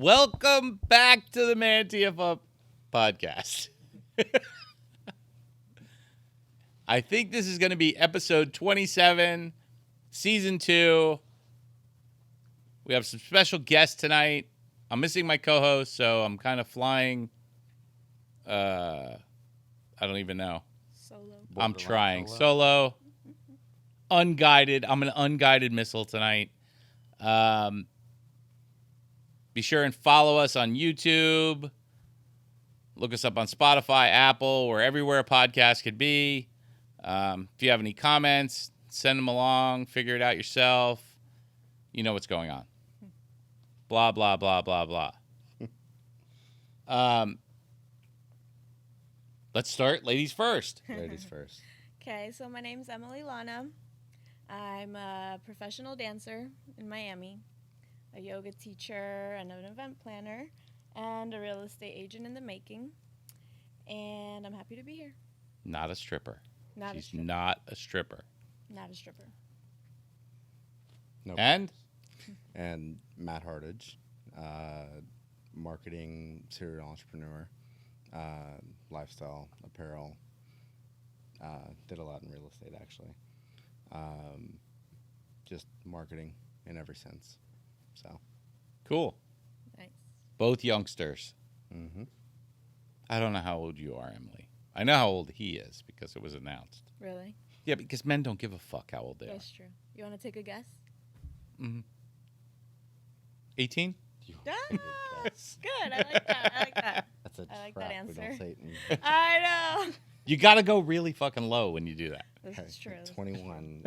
Welcome back to the ManTFup podcast. I think this is going to be episode 27, season 2. We have some special guests tonight. I'm missing my co-host, so I'm kind of flying. I don't even know. Solo. I'm trying. Solo. Unguided. I'm an unguided missile tonight. Be sure and follow us on YouTube. Look us up on Spotify, Apple, or everywhere a podcast could be. If you have any comments, send them along. Figure it out yourself. You know what's going on. Blah, blah, blah, blah, blah. Let's start. Ladies first. Ladies first. Okay, so my name's Emily Lana. I'm a professional dancer in Miami, a yoga teacher, and an event planner, and a real estate agent in the making. And I'm happy to be here. Not a stripper. Not Not a stripper. a stripper. Nope. And? And Matt Hardage, marketing serial entrepreneur, lifestyle apparel. Did a lot in real estate actually. Just marketing in every sense. So Cool. Nice. Both youngsters. mm-hmm. I don't know how old you are, Emily. I know how old he is because it was announced. Really? Yeah, because men don't give a fuck how old they That's true. You want to take a guess? are. Mm-hmm. 18? Ah, good. I like that. That's a I like trap. that We don't answer. say it I know. You got to go really fucking low when you do that. This is true. 21.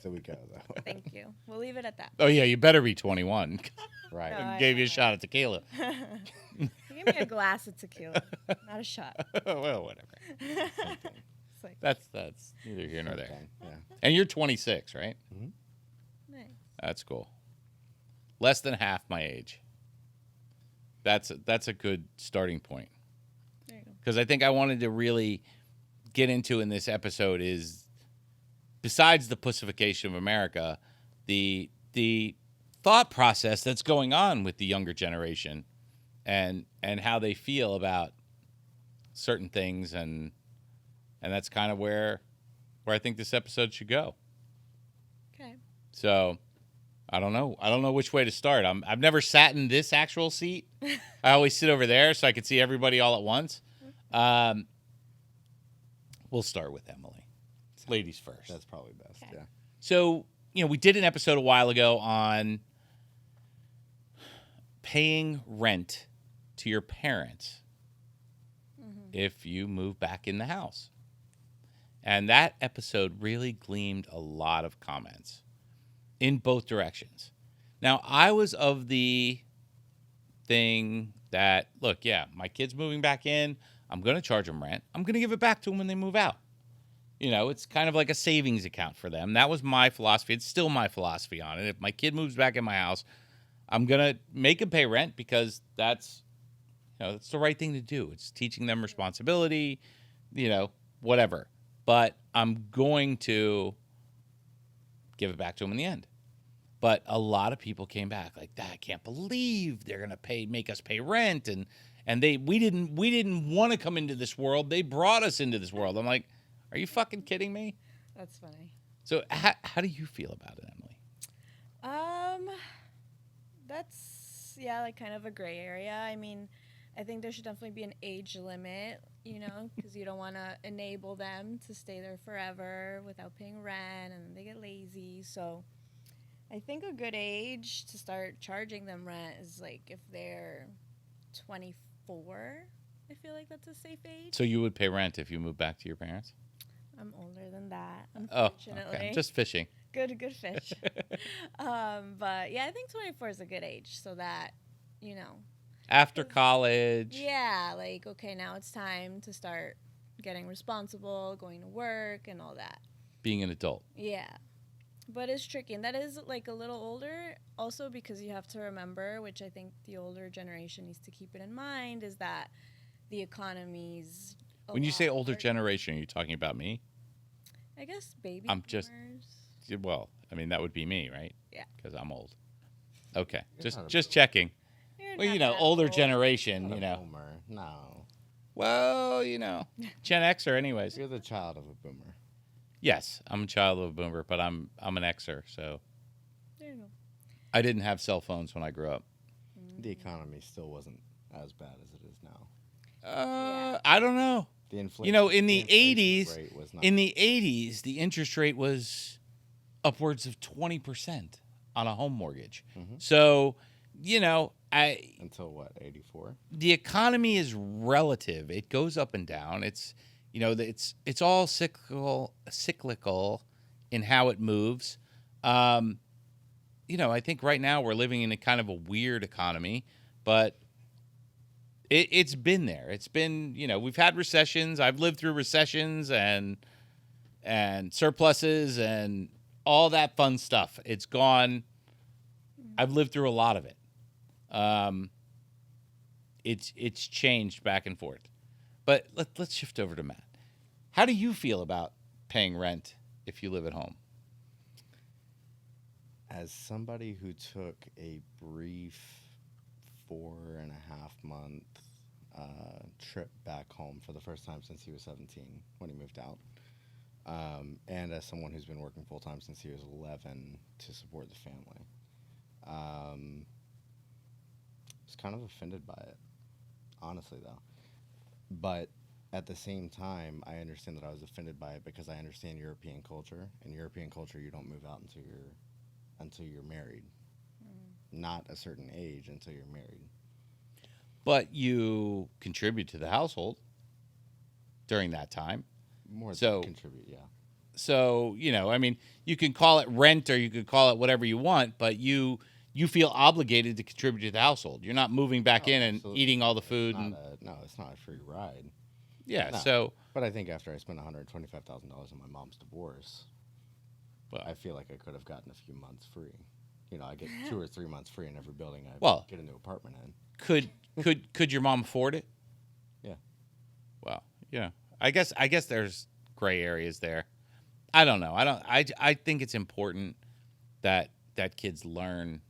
So we go though. Thank you. We'll leave it at that. Oh, yeah, you better be 21. Right. No, I I gave you a know. shot of tequila. You give me a glass of tequila, not a shot. Well, whatever. It's like, That's neither here nor there. Okay. Yeah. And you're 26, right? nice. That's cool. Less than half my age. That's a good starting point. There you go. Because I think I wanted to really get into in this episode is, besides the pussification of America, the thought process that's going on with the younger generation and how they feel about certain things, and that's kind of where I think this episode should go. Okay. So I don't know which way to start. I've never sat in this actual seat. I always sit over there so I can see everybody all at once. We'll start with Emily. Ladies first. That's probably best. Okay. Yeah. So, we did an episode a while ago on paying rent to your parents if you move back in the house. And that episode really gleamed a lot of comments in both directions. Now, I was of the thing that, look, yeah, my kid's moving back in. I'm going to charge them rent. I'm going to give it back to them when they move out. It's kind of like a savings account for them. That was my philosophy. It's still my philosophy on it. If my kid moves back in my house, I'm going to make him pay rent because that's the right thing to do. It's teaching them responsibility, whatever. But I'm going to give it back to them in the end. But a lot of people came back like, I can't believe they're going to make us pay rent. And we didn't want to come into this world. They brought us into this world. I'm like, are you fucking kidding me? That's funny. So how do you feel about it, Emily? That's like kind of a gray area. I mean, I think there should definitely be an age limit, because you don't want to enable them to stay there forever without paying rent, and they get lazy. So I think a good age to start charging them rent is like if they're 24. I feel like that's a safe age. So you would pay rent if you moved back to your parents? I'm older than that, Oh, unfortunately. okay. Just fishing. Good fish. But yeah, I think 24 is a good age so that, After college. yeah, like, okay, now it's time to start getting responsible, going to work and all that. Being an adult. Yeah. But it's tricky. And that is like a little older also because you have to remember, which I think the older generation needs to keep it in mind, is that the economy's When you say older generation. generation, are you talking about me? I guess baby I'm just- boomers. Well, I mean, that would be me, right? Yeah. Because I'm old. Okay. You're not a Just boomer. checking. You're Well, not you know, that older old. generation, Not you a know. boomer. No. Well, you know, Gen Xer anyways. You're the child of a boomer. Yes, I'm a child of a boomer, but I'm an Xer, so There you go. I didn't have cell phones when I grew up. The economy still wasn't as bad as it is now. I don't know. The inflation. You know, in the the inflation 80s, rate was not. in the 80s, the interest rate was upwards of 20% on a home mortgage. Mhm. So, you know, Until what, 84? the economy is relative. It goes up and down. It's, you know, it's all cyclical in how it moves. You know, I think right now we're living in a kind of a weird economy, but it's been there. It's been, you know, we've had recessions. I've lived through recessions and surpluses and all that fun stuff. It's gone. I've lived through a lot of it. It's changed back and forth. But let's shift over to Matt. How do you feel about paying rent if you live at home? As somebody who took a brief 4.5 month trip back home for the first time since he was 17 when he moved out, and as someone who's been working full time since he was 11 to support the family, I was kind of offended by it, honestly, though. But at the same time, I understand that I was offended by it because I understand European culture. In European culture, you don't move out until you're married. Not a certain age until you're married. But you contribute to the household during that time. More So- than contribute, yeah. So, you know, I mean, you can call it rent or you could call it whatever you want, but you feel obligated to contribute to the household. You're not moving back Oh, in and absolutely. eating all the food. It's not a free ride. Yeah, No. so, But I think after I spent $125,000 on my mom's divorce, well, I feel like I could have gotten a few months free. You know, I get 2 or 3 months free in every building I Well- get a new apartment in. could your mom afford it? Yeah. Well, yeah. I guess there's gray areas there. I don't know. I think it's important that kids learn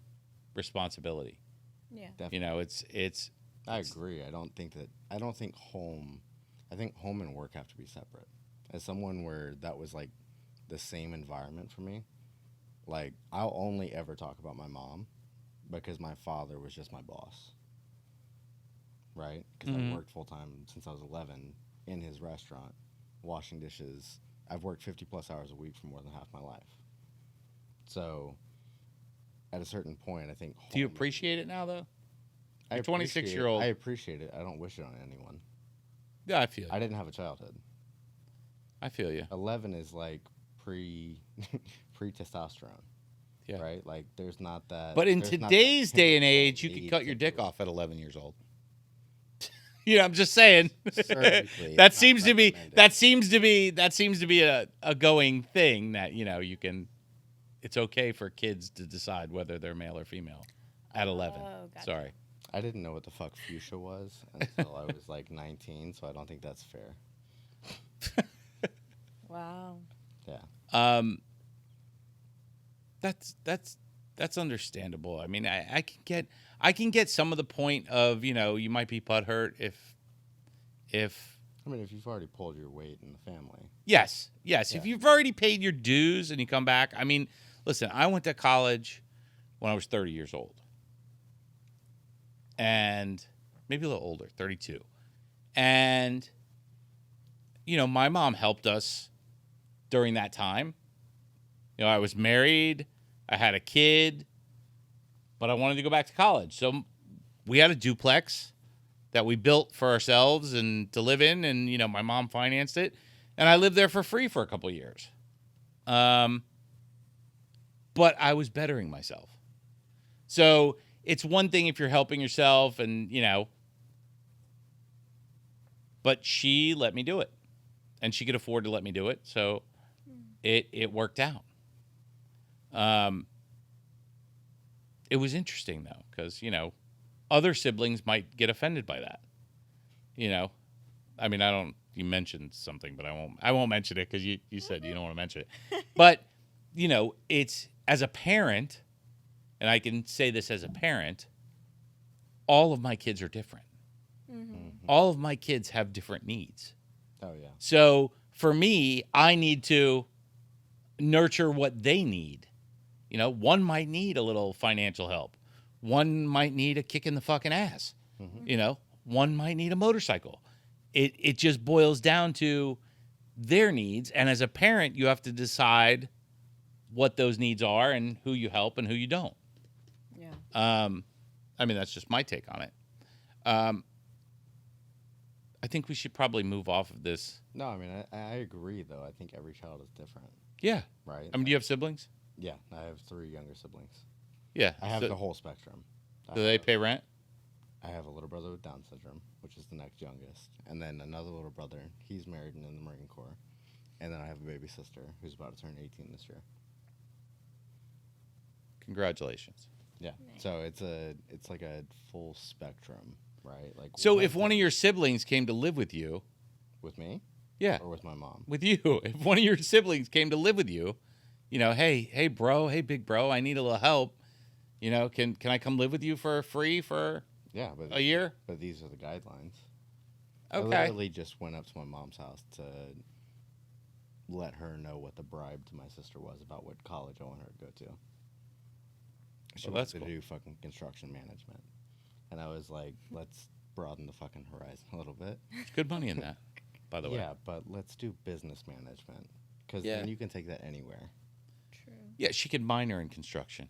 responsibility. Yeah. Definitely. You know, it's I agree. I think home and work have to be separate. As someone where that was like the same environment for me, like I'll only ever talk about my mom because my father was just my boss. Right? Because Mhm. I worked full time since I was 11 in his restaurant, washing dishes. I've worked 50 plus hours a week for more than half my life. So at a certain point, I think. do you home- appreciate it now though? I You're appreciate 26-year-old. I appreciate it. I don't wish it on anyone. Yeah, I feel you. I didn't have a childhood. I feel you. 11 is like pre testosterone. Yeah. Right? Like there's not that. But in there's not that today's day and chemical age, you can need cut your to dick do it. off at 11 years old. You know, I'm just saying. Surgically, that it's seems not to be recommended. that seems to be a going thing that, you know, you can. It's okay for kids to decide whether they're male or female at 11. Oh, gotcha. Sorry. I didn't know what the fuck fuchsia was until I was like 19, so I don't think that's fair. Wow. Yeah. That's understandable. I mean, I can get some of the point of, you know, you might be butthurt if I mean, if you've already pulled your weight in the family. yes, Yeah. if you've already paid your dues and you come back. I mean, listen, I went to college when I was 30 years old. And maybe a little older, 32. And you know, my mom helped us during that time. You know, I was married, I had a kid, but I wanted to go back to college. So we had a duplex that we built for ourselves and to live in, and you know, my mom financed it, and I lived there for free for a couple of years. But I was bettering myself. So it's one thing if you're helping yourself and, you know, but she let me do it, and she could afford to let me do it. So it worked out. It was interesting though, because, you know, other siblings might get offended by that. You know, I mean, you mentioned something, but I won't mention it because you said you don't want to mention it. But, you know, it's as a parent, and I can say this as a parent, all of my kids are different. Mm-hmm. All of my kids have different needs. Oh yeah. So for me, I need to nurture what they need. You know, one might need a little financial help. One might need a kick in the fucking ass. Mm-hmm. You know, one might need a motorcycle. It just boils down to their needs. And as a parent, you have to decide what those needs are and who you help and who you don't. Yeah. I mean, that's just my take on it. I think we should probably move off of this. No, I mean, I agree, though. I think every child is different, Yeah. right? I mean, do you have siblings? Yeah, I have 3 younger siblings. Yeah. I have So- the whole spectrum. do they pay rent? I have a little brother with Down syndrome, which is the next youngest, and then another little brother. He's married and in the Marine Corps, and then I have a baby sister who's about to turn 18 this year. Congratulations. Yeah, Nice. so it's like a full spectrum, right? Like So one if one of thing- your siblings came to live with you, with me yeah, or with my mom, with you, if one of your siblings came to live with you, you know, hey bro, hey big bro, I need a little help. You know, can I come live with you for free for yeah, but a year? But these are the guidelines. I Okay. literally just went up to my mom's house to let her know what the bribe to my sister was about what college I want her to go to. She Well, wanted that's to cool. do fucking construction management, and I was like, let's broaden the fucking horizon a little bit. There's good money in that, by the way. Yeah, but let's do business management because Yeah. then you can take that anywhere. True. Yeah, she could minor in construction.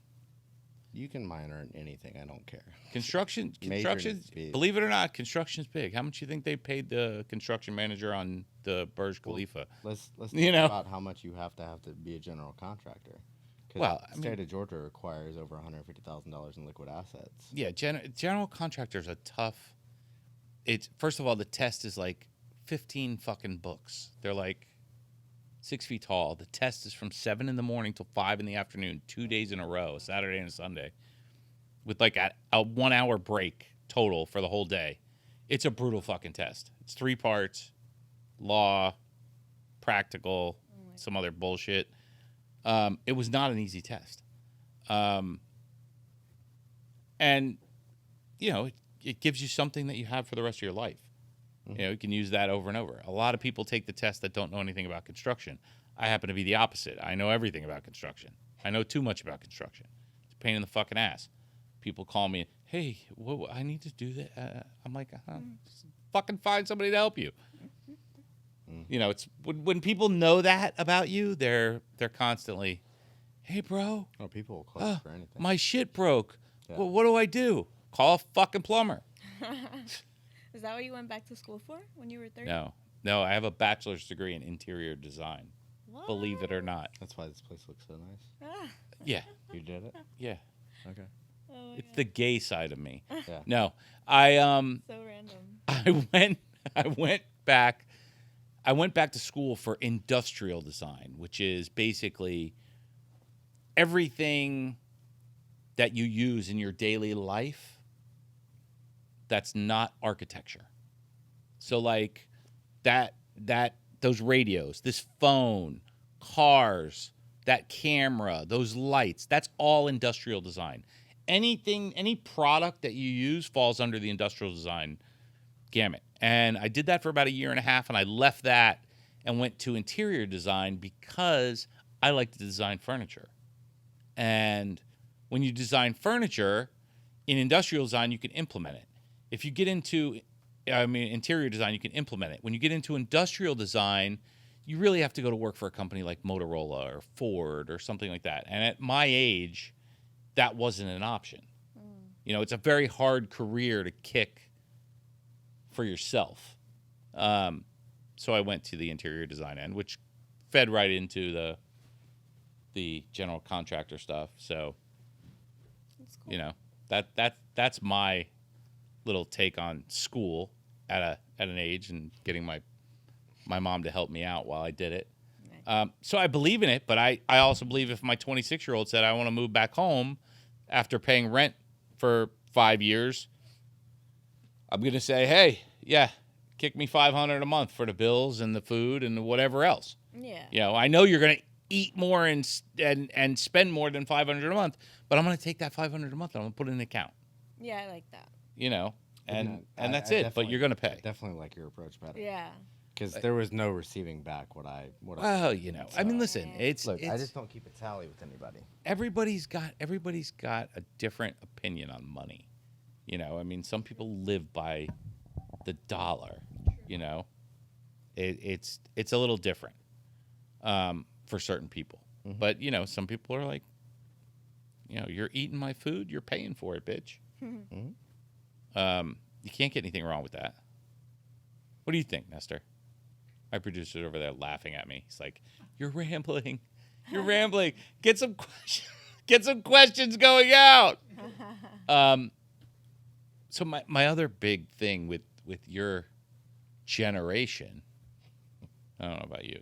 You can minor in anything. I don't care. Construction, Major needs to be- believe it or not, construction's big. How much you think they paid the construction manager on the Burj Khalifa? Let's You talk know? about how much you have to be a general contractor. 'Cause Well, the state of Georgia requires over $150,000 in liquid assets. Yeah, general contractors are tough. It's first of all, the test is like 15 fucking books. They're like 6 feet tall. The test is from 7 in the morning till 5 in the afternoon, 2 days in a row, a Saturday and a Sunday, with like a 1 hour break total for the whole day. It's a brutal fucking test. It's 3 parts: law, practical, some other bullshit. It was not an easy test. And, you know, it gives you something that you have for the rest of your life. You know, you can use that over and over. A lot of people take the test that don't know anything about construction. I happen to be the opposite. I know everything about construction. I know too much about construction. It's a pain in the fucking ass. People call me, hey, I need to do that. I'm like, just fucking find somebody to help you. You know, it's when people know that about you, they're constantly, hey, bro, Oh, people will call you for anything. my shit broke. Yeah. Well, what do I do? Call a fucking plumber. Is that what you went back to school for when you were 30? No, I have a bachelor's degree in interior design. What? Believe it or not. That's why this place looks so nice. Ah. Yeah, You did it? yeah. Okay. Oh my It's God. the gay side of me. Yeah. No, I So random. I went back to school for industrial design, which is basically everything that you use in your daily life that's not architecture. So like those radios, this phone, cars, that camera, those lights, that's all industrial design. Any product that you use falls under the industrial design gamut. And I did that for about a year and a half, and I left that and went to interior design because I like to design furniture. And when you design furniture, in industrial design, you can implement it. If you get into, interior design, you can implement it. When you get into industrial design, you really have to go to work for a company like Motorola or Ford or something like that. And at my age, that wasn't an option. You know, it's a very hard career to kick for yourself. So I went to the interior design end, which fed right into the general contractor stuff. So, That's cool. you know, that's my little take on school at an age and getting my mom to help me out while I did it. Nice. So I believe in it, but I also believe if my 26-year-old said I want to move back home after paying rent for 5 years, I'm going to say, hey, yeah, kick me $500 a month for the bills and the food and whatever else. Yeah. You know, I know you're going to eat more and spend more than $500 a month, but I'm going to take that $500 a month and I'm going to put it in an account. Yeah, I like that. and I that's it. But definitely- you're gonna I pay. definitely like your approach better. Yeah. Because there was no receiving back what I. Well, I mean, listen, Look, I it's just don't keep a tally with anybody. everybody's got a different opinion on money. I mean, some people live by the dollar. It's a little different for certain people. Mhm. But some people are like, you're eating my food, you're paying for it, bitch. Mhm. You can't get anything wrong with that. What do you think, Nestor? My producer's over there laughing at me. He's like, "You're rambling. You're rambling. Get some questions going out." So my other big thing with your generation, I don't know about you.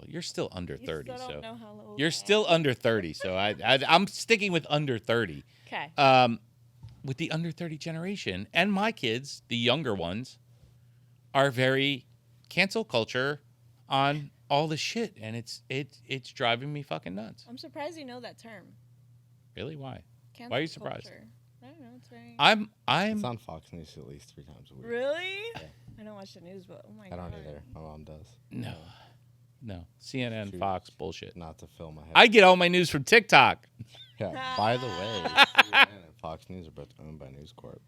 You're still under 30, You still so don't know how old you're I still under 30. So I'm sticking with under 30. Okay. With the under 30 generation and my kids, the younger ones, are very cancel culture on all this shit, and it's driving me fucking nuts. I'm surprised you know that term. Really? Why? Cancel Why are you surprised? culture. I don't know. It's very. I'm It's on Fox News at least 3 times a week. Really? Yeah. I don't watch the news, but oh my I god. don't either. My mom does. no CNN, Choose Fox bullshit. Not to fill my head. I get all my news from TikTok. Yeah. By the way, CNN and Fox News are both owned by News Corp.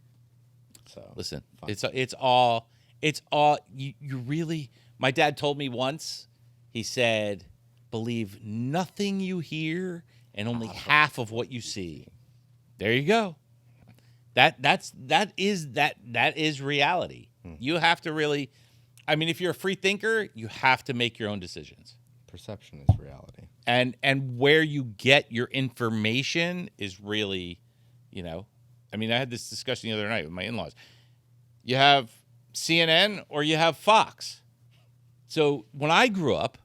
So Listen, fun. it's all you really. My dad told me once. He said, "Believe nothing you hear and only half of what you see." There you go. That is reality. You have to really. I mean, if you're a free thinker, you have to make your own decisions. Perception is reality. And where you get your information is really, I mean, I had this discussion the other night with my in-laws. You have CNN or you have Fox. So when I grew up,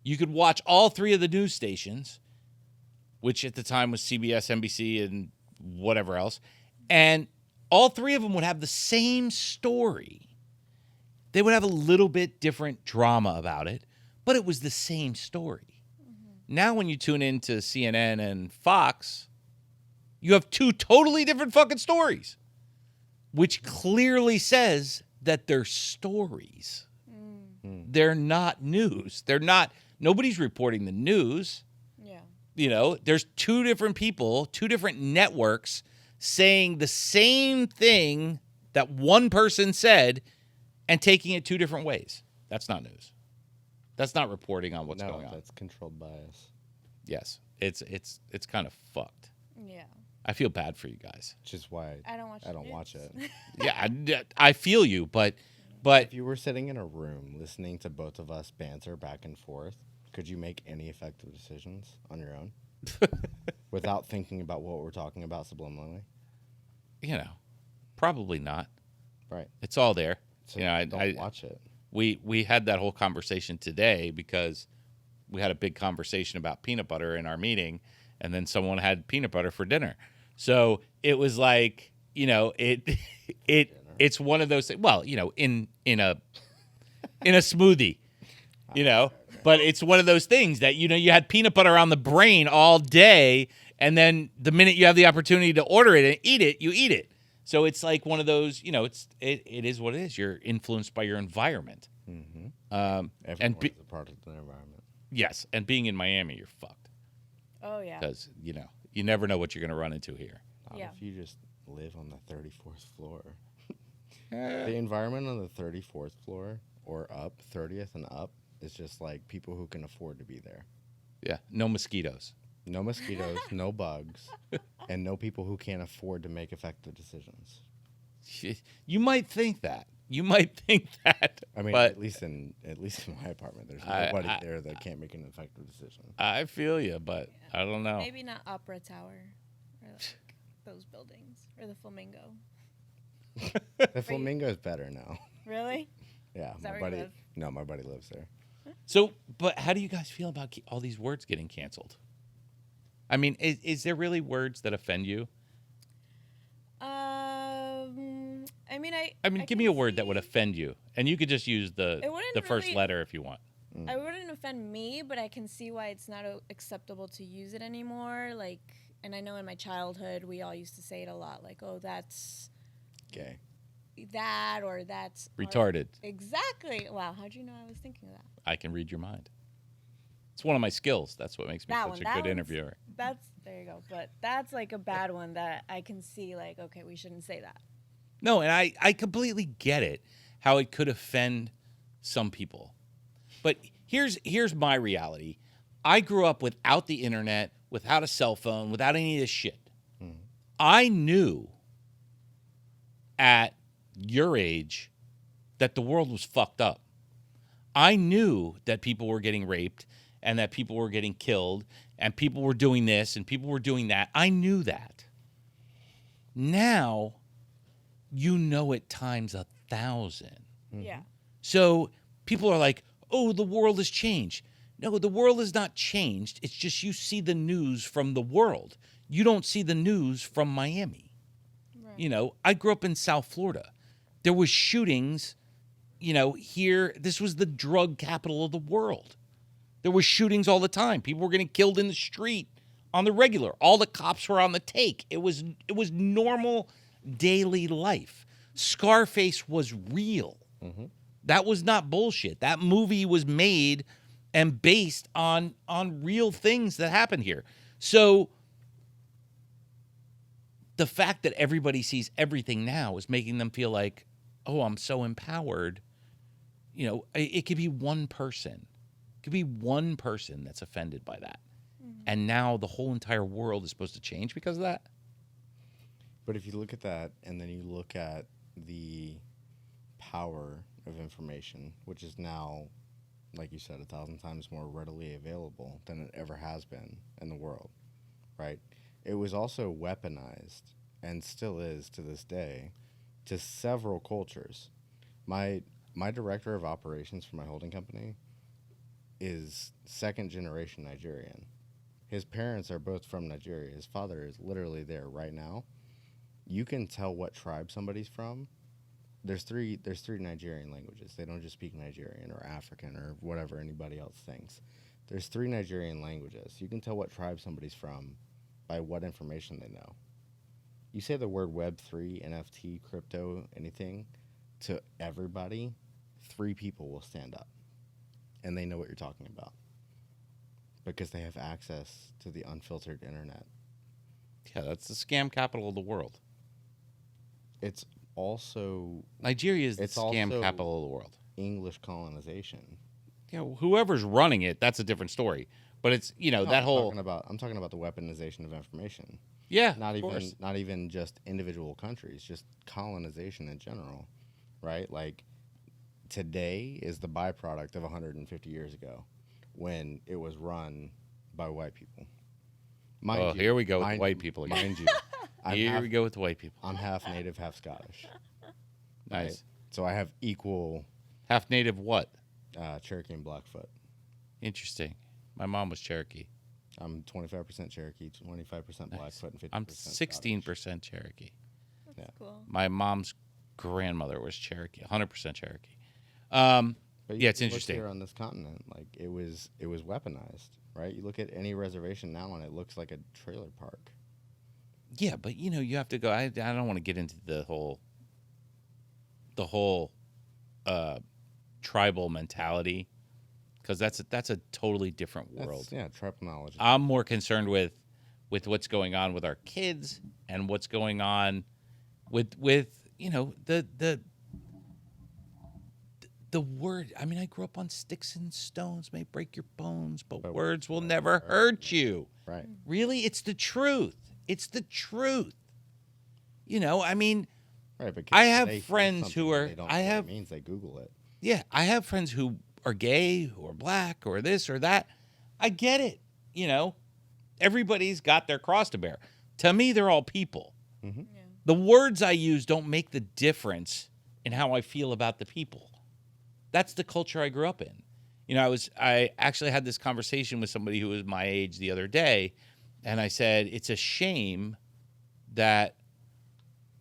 you could watch all 3 of the news stations, which at the time was CBS, NBC, and whatever else, and all 3 of them would have the same story. They would have a little bit different drama about it, but it was the same story. Now when you tune into CNN and Fox, you have 2 totally different fucking stories, which clearly says that they're stories. They're not news. Nobody's reporting the news. Yeah. There's 2 different people, 2 different networks saying the same thing that one person said and taking it 2 different ways. That's not news. That's not reporting on what's going on. That's controlled bias. Yes. It's kind of fucked. Yeah. I feel bad for you guys. Which is why I don't watch. I don't watch it. Yeah, I feel you, but If you were sitting in a room listening to both of us banter back and forth, could you make any effective decisions on your own without thinking about what we're talking about subliminally? probably not. Right. It's all there. So I don't watch it. We had that whole conversation today because we had a big conversation about peanut butter in our meeting, and then someone had peanut butter for dinner. So it was like, it's one of those things. Well, in a smoothie, but it's one of those things that you had peanut butter on the brain all day, and then the minute you have the opportunity to order it and eat it, you eat it. So it's like one of those, it is what it is. You're influenced by your environment. Mm-hmm. And Everyone is a part of the environment. yes, and being in Miami, you're fucked Oh yeah. because you never know what you're going to run into here. Not Yeah. if you just live on the 34th floor. The environment on the 34th floor or up, 30th and up, is just like people who can afford to be there. Yeah, no mosquitoes. No mosquitoes, no bugs, and no people who can't afford to make effective decisions. You might think that. I mean, but at least in my apartment, there's I- nobody there that can't make an effective decision. I feel you, but I don't know. Maybe not Opera Tower or like those buildings or the Flamingo. The flamingo is better now. Really? Yeah, Is that my where you buddy. live? No, my buddy lives there. So, but how do you guys feel about all these words getting canceled? I mean, is there really words that offend you? I mean, I mean, give me a word that would offend you, and you could just use the wouldn't first really- letter if you want. I wouldn't offend me, but I can see why it's not acceptable to use it anymore. Like, and I know in my childhood we all used to say it a lot. Like, oh, that's Gay. that or that's Retarded. Exactly. Wow, how'd you know I was thinking of that? I can read your mind. It's one of my skills. That's what makes me That such one, a that good one's- interviewer. That's there you go. But that's like a bad one that I can see like, okay, we shouldn't say that. No, and I completely get it, how it could offend some people. But here's my reality. I grew up without the internet, without a cell phone, without any of this shit. I knew at your age that the world was fucked up. I knew that people were getting raped and that people were getting killed and people were doing this and people were doing that. I knew that. Now, you know it times 1,000. Yeah. So people are like, oh, the world has changed. No, the world has not changed. It's just you see the news from the world. You don't see the news from Miami. Right. You know, I grew up in South Florida. There was shootings, you know, here. This was the drug capital of the world. There was shootings all the time. People were getting killed in the street on the regular. All the cops were on the take. It was normal daily life. Scarface was real. That was not bullshit. That movie was made and based on real things that happened here. So the fact that everybody sees everything now is making them feel like, oh, I'm so empowered. You know, it could be one person. It could be one person that's offended by that. And now the whole entire world is supposed to change because of that. But if you look at that and then you look at the power of information, which is now, like you said, 1,000 times more readily available than it ever has been in the world, right? It was also weaponized, and still is to this day, to several cultures. My director of operations for my holding company is second generation Nigerian. His parents are both from Nigeria. His father is literally there right now. You can tell what tribe somebody's from. There's three Nigerian languages. They don't just speak Nigerian or African or whatever anybody else thinks. There's 3 Nigerian languages. You can tell what tribe somebody's from by what information they know. You say the word Web3, NFT, crypto, anything to everybody, 3 people will stand up. And they know what you're talking about. Because they have access to the unfiltered internet. Yeah, that's the scam capital of the world. It's also Nigeria is the It's scam also- capital of the world. English colonization. You know, whoever's running it, that's a different story. But it's, you know, No, that I'm whole talking about the weaponization of information. yeah, Not of course. not even just individual countries, just colonization in general, right? Like today is the byproduct of 150 years ago when it was run by white people. Mind you, Here we go with mind- white people again. Mind you, Here we go with the white people. I'm half native, half Scottish. Nice. right? So I have equal Half native what? Cherokee and Blackfoot. Interesting. My mom was Cherokee. I'm 25% Cherokee, 25% Blackfoot, and 50% I'm Scottish. 16% Cherokee. That's Yeah. cool. My mom's grandmother was Cherokee, 100% Cherokee. But Yeah, it's you look interesting. Here on this continent, like it was weaponized, right? You look at any reservation now, and it looks like a trailer park. Yeah, but you know, you have to go. I don't want to get into the whole tribal mentality because that's a totally different world. Tribal knowledge. I'm more concerned with what's going on with our kids and what's going on with you know the word. I mean, I grew up on sticks and stones may break your bones, but words will never hurt you. Right. Really, it's the truth. It's the truth. You know, I mean, Right. But I have they see friends who something are- They don't I know what have- it means. They Google it. yeah, I have friends who are gay, who are black, or this or that. I get it. You know, everybody's got their cross to bear. To me, they're all people. Yeah. The words I use don't make the difference in how I feel about the people. That's the culture I grew up in. You know, I actually had this conversation with somebody who was my age the other day, and I said, it's a shame that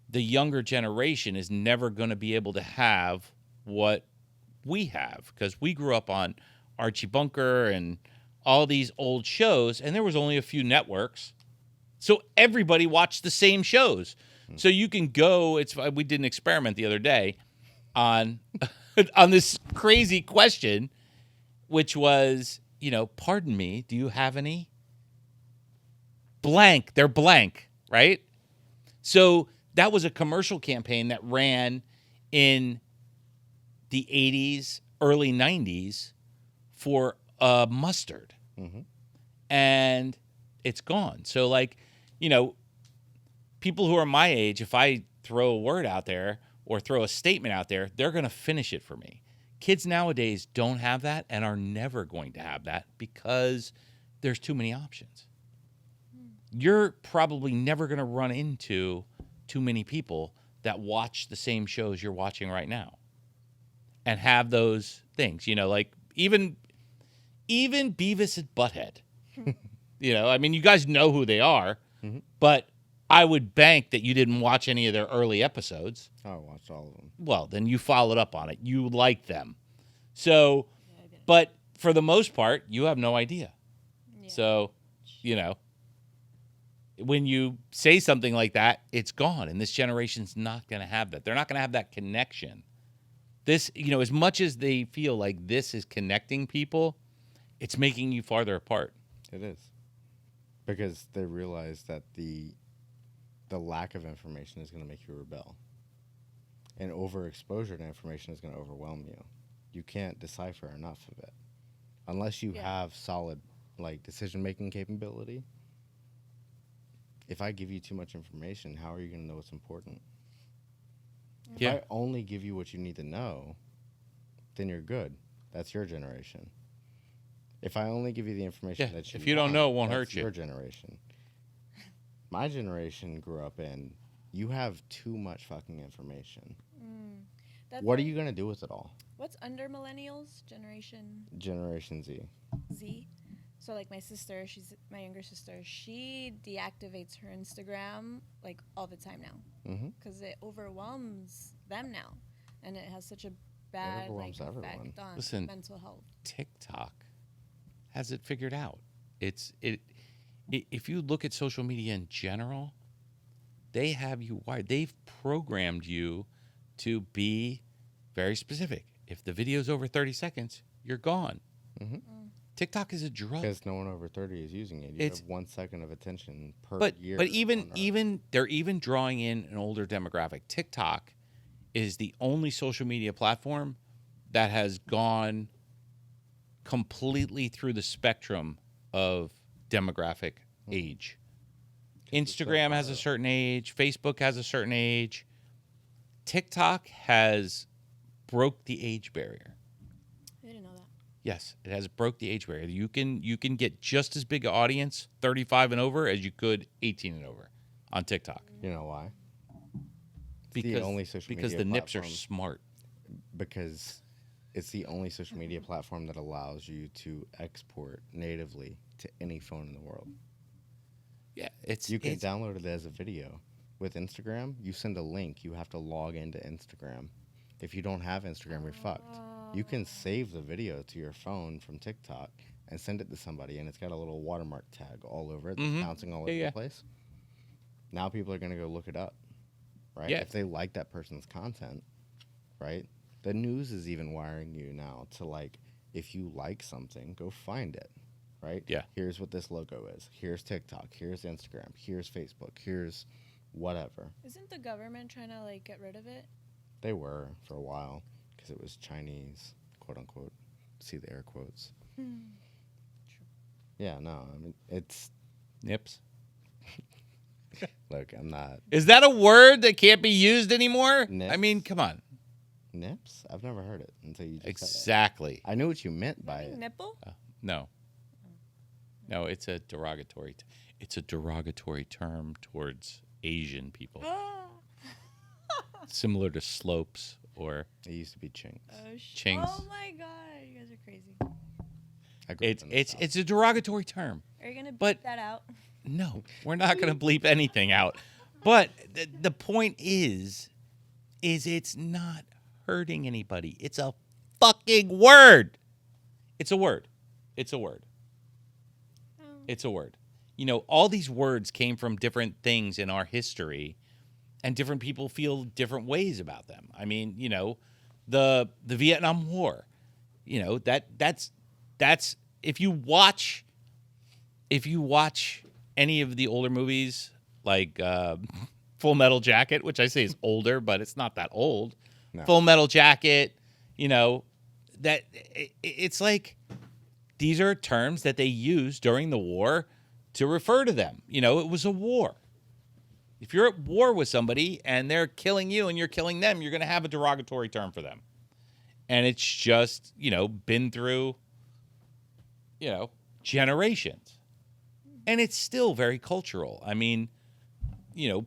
the younger generation is never going to be able to have what we have, because we grew up on Archie Bunker and all these old shows, and there was only a few networks. So everybody watched the same shows. So you can go. We did an experiment the other day on on this crazy question, which was, pardon me, do you have any blank? They're blank, right? So that was a commercial campaign that ran in the 80s, early 90s for mustard. Mm-hmm. And it's gone. So, people who are my age, if I throw a word out there or throw a statement out there, they're going to finish it for me. Kids nowadays don't have that and are never going to have that because there's too many options. You're probably never going to run into too many people that watch the same shows you're watching right now and have those things, even Beavis and Butthead. You guys know who they are, but I would bank that you didn't watch any of their early episodes. Oh, I watched all of them. Well, then you followed up on it. You like them. So, but for the most part, you have no idea. Yeah. So, when you say something like that, it's gone. And this generation's not going to have that. They're not going to have that connection. This, as much as they feel like this is connecting people, it's making you farther apart. It is. Because they realize that the lack of information is going to make you rebel. And overexposure to information is going to overwhelm you. You can't decipher enough of it. Unless you have solid, decision-making capability. If I give you too much information, how are you going to know what's important? If I only give you what you need to know, then you're good. That's your generation. If I only give you the information that you if you don't know, it won't that's hurt you. Your generation. My generation grew up in, you have too much fucking information. What are you going to do with it all? What's under millennials? Generation Z. Z? So, my sister, she's my younger sister, she deactivates her Instagram, all the time now. Because it overwhelms them now. And it has such a bad effect on mental health. TikTok has it figured out. If you look at social media in general, they have you wired. They've programmed you to be very specific. If the video's over 30 seconds, you're gone. TikTok is a drug. Because no one over 30 is using it. You have 1 second of attention per year. But even they're even drawing in an older demographic. TikTok is the only social media platform that has gone completely through the spectrum of demographic age. Instagram has a certain age. Facebook has a certain age. TikTok has broke the age barrier. I didn't know that. Yes, it has broke the age barrier. You can get just as big an audience, 35 and over, as you could 18 and over on TikTok. You know why? Because the only social media the nips are platform. smart. Because it's the only social media platform that allows you to export natively to any phone in the world. Yeah, you can download it as a video. With Instagram, you send a link. You have to log into Instagram. If you don't have Instagram, you're fucked. You can save the video to your phone from TikTok and send it to somebody, and it's got a little watermark tag all over it that's bouncing all over the place. Now people are going to go look it up, right? Yeah. If they like that person's content, right? The news is even wiring you now to, if you like something, go find it, right? Yeah. Here's what this logo is. Here's TikTok. Here's Instagram. Here's Facebook. Here's whatever. Isn't the government trying to, get rid of it? They were for a while because it was Chinese, quote unquote. See the air quotes. True. Yeah, no, I mean, it's. Nips. Look, I'm not. Is that a word that can't be used anymore? Nips? I mean, come on. Nips? I've never heard it until you just Exactly. said it. I knew what you meant by it. Nipple? No. No, it's a derogatory. It's a derogatory term towards Asian people, similar to slopes or. It used to be chinks. Chinks. Oh my god, you guys are crazy. It's a derogatory term. Are you gonna But- beep that out? No, we're not going to bleep anything out. But the point is it's not hurting anybody. It's a fucking word. It's a word. It's a word. It's a word. All these words came from different things in our history, and different people feel different ways about them. I mean, the Vietnam War, that's if you watch any of the older movies like Full Metal Jacket, which I say is older, but it's not that old. No. Full Metal Jacket, that it's like these are terms that they used during the war to refer to them. It was a war. If you're at war with somebody and they're killing you and you're killing them, you're going to have a derogatory term for them. And it's just, been through, generations. And it's still very cultural. I mean,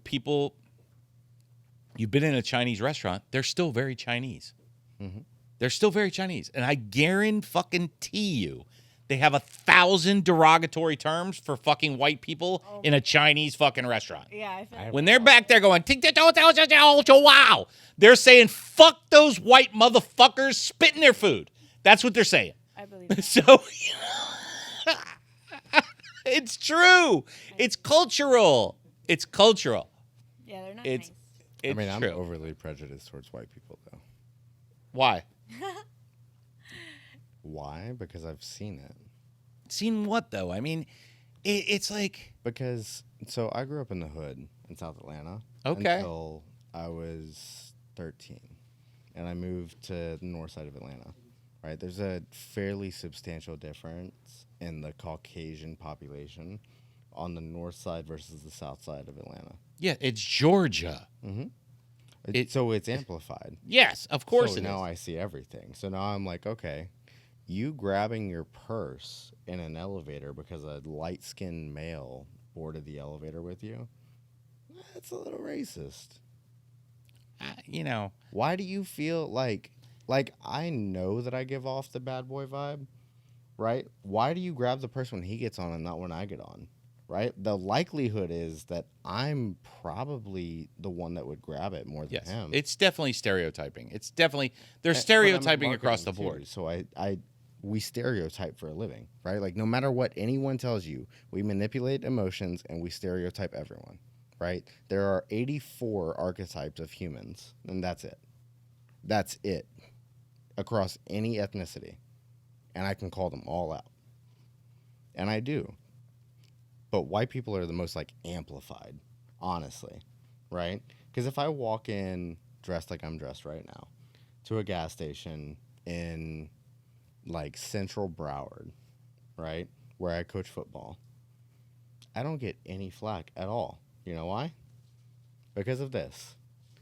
people, you've been in a Chinese restaurant, they're still very Chinese. Mm-hmm. They're still very Chinese. And I guarantee you, they have 1,000 derogatory terms for fucking white people in a Chinese fucking restaurant. Yeah, I feel When they're back there going, wow, they're saying, fuck those white motherfuckers, spit in their food. That's what they're saying. I believe that. So, it's true. It's cultural. It's cultural. Yeah, they're not It's, nice. it's I mean, I'm true. overly prejudiced towards white people, though. Why? Why? Because I've seen it. Seen what, though? I mean, it's like... Because, so I grew up in the hood in South Atlanta. Okay. Until I was 13. And I moved to the north side of Atlanta. Right? There's a fairly substantial difference in the Caucasian population on the north side versus the south side of Atlanta. Yeah, it's Georgia. Mm-hmm. It- So it's amplified. Yes, of course so it is. now I see everything. So now I'm like, okay, you grabbing your purse in an elevator because a light-skinned male boarded the elevator with you, that's a little racist. Why do you feel like I know that I give off the bad boy vibe, right? Why do you grab the purse when he gets on and not when I get on, right? The likelihood is that I'm probably the one that would grab it more than Yes, him. it's definitely stereotyping. It's definitely... They're But I'm stereotyping across the marketing, board. too, so we stereotype for a living, right? Like no matter what anyone tells you, we manipulate emotions and we stereotype everyone, right? There are 84 archetypes of humans, and that's it. That's it across any ethnicity. And I can call them all out. And I do. But white people are the most like amplified, honestly, right? Because if I walk in dressed like I'm dressed right now to a gas station in like Central Broward, right, where I coach football, I don't get any flack at all. You know why? Because of this.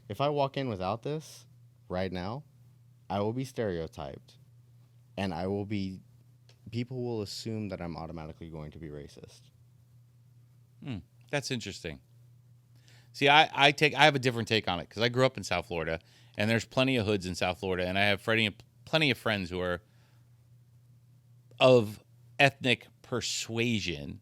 If I walk in without this right now, I will be stereotyped, and people will assume that I'm automatically going to be racist. That's interesting. See, I have a different take on it because I grew up in South Florida, and there's plenty of hoods in South Florida, and I have plenty of friends who are of ethnic persuasion,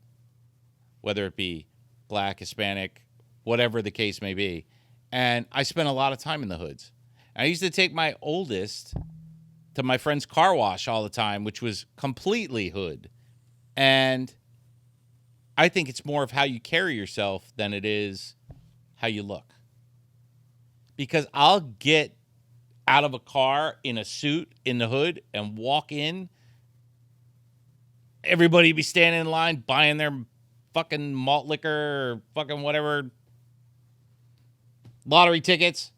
whether it be black, Hispanic, whatever the case may be. And I spent a lot of time in the hoods. I used to take my oldest to my friend's car wash all the time, which was completely hood. And I think it's more of how you carry yourself than it is how you look. Because I'll get out of a car in a suit in the hood and walk in. Everybody be standing in line buying their fucking malt liquor or fucking whatever lottery tickets.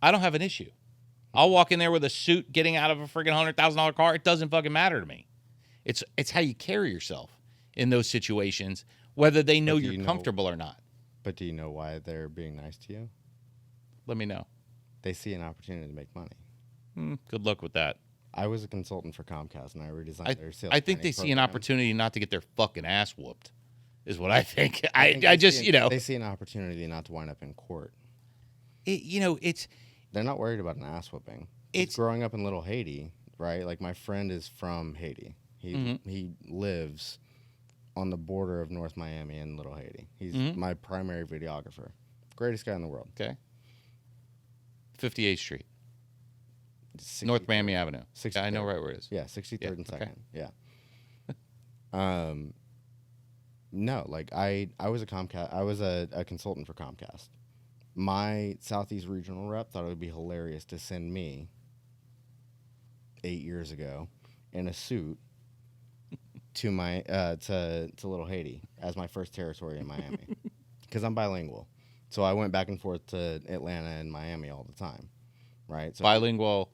I don't have an issue. I'll walk in there with a suit getting out of a freaking $100,000 car. It doesn't fucking matter to me. It's how you carry yourself in those situations, whether they know you're comfortable or not. But do you know why they're being nice to you? Let me know. They see an opportunity to make money. Good luck with that. I was a consultant for Comcast, and I redesigned their sales. I think they training see an program. opportunity not to get their fucking ass whooped, is what I think. think I they just, see they see an opportunity not to wind up in court. It's They're not worried about an ass whooping. It's growing up in Little Haiti, right? Like my friend is from Haiti. He lives on the border of North Miami and Little Haiti. He's my primary videographer. Greatest guy in the world. okay. 58th Street, 63rd. North Miami Avenue. 63rd. Yeah, I know right where it is. Yeah, 63rd and okay. 2nd. Yeah. No, like I was a consultant for Comcast. my Southeast Regional rep thought it would be hilarious to send me 8 years ago in a suit to my to Little Haiti as my first territory in Miami because I'm bilingual. So I went back and forth to Atlanta and Miami all the time, right? So Bilingual.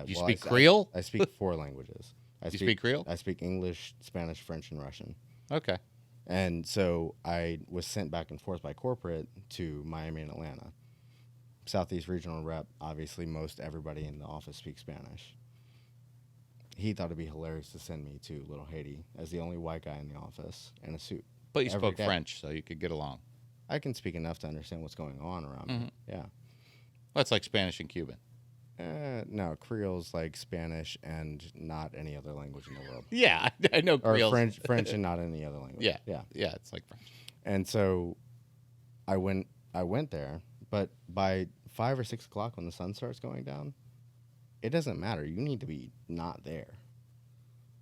You speak Creole? I speak 4 languages. You speak Creole? I speak English, Spanish, French, and Russian. Okay. And so I was sent back and forth by corporate to Miami and Atlanta. Southeast Regional Rep, obviously most everybody in the office speaks Spanish. He thought it'd be hilarious to send me to Little Haiti as the only white guy in the office in a suit. But you spoke French, so you could get along. I can speak enough to understand what's going on around me. Yeah. Well, that's like Spanish and Cuban. No, Creole's like Spanish and not any other language in the world. Yeah, I know Creole. Or French and not any other language. Yeah. Yeah. Yeah, it's like French. And so I went there, but by 5 or 6 o'clock when the sun starts going down, it doesn't matter. You need to be not there,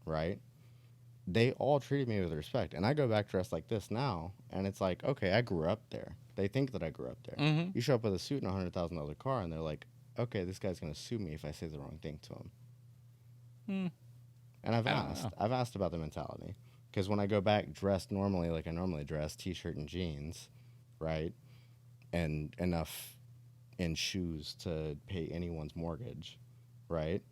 right? They all treated me with respect. And I go back dressed like this now, and it's like, okay, I grew up there. They think that I grew up there. Mm-hmm. You show up with a suit and a $100,000 car, and they're like, okay, this guy's going to sue me if I say the wrong thing to him. And I've asked about the mentality. Because when I go back dressed normally like I normally dress, T-shirt and jeans, right, and enough in shoes to pay anyone's mortgage, right,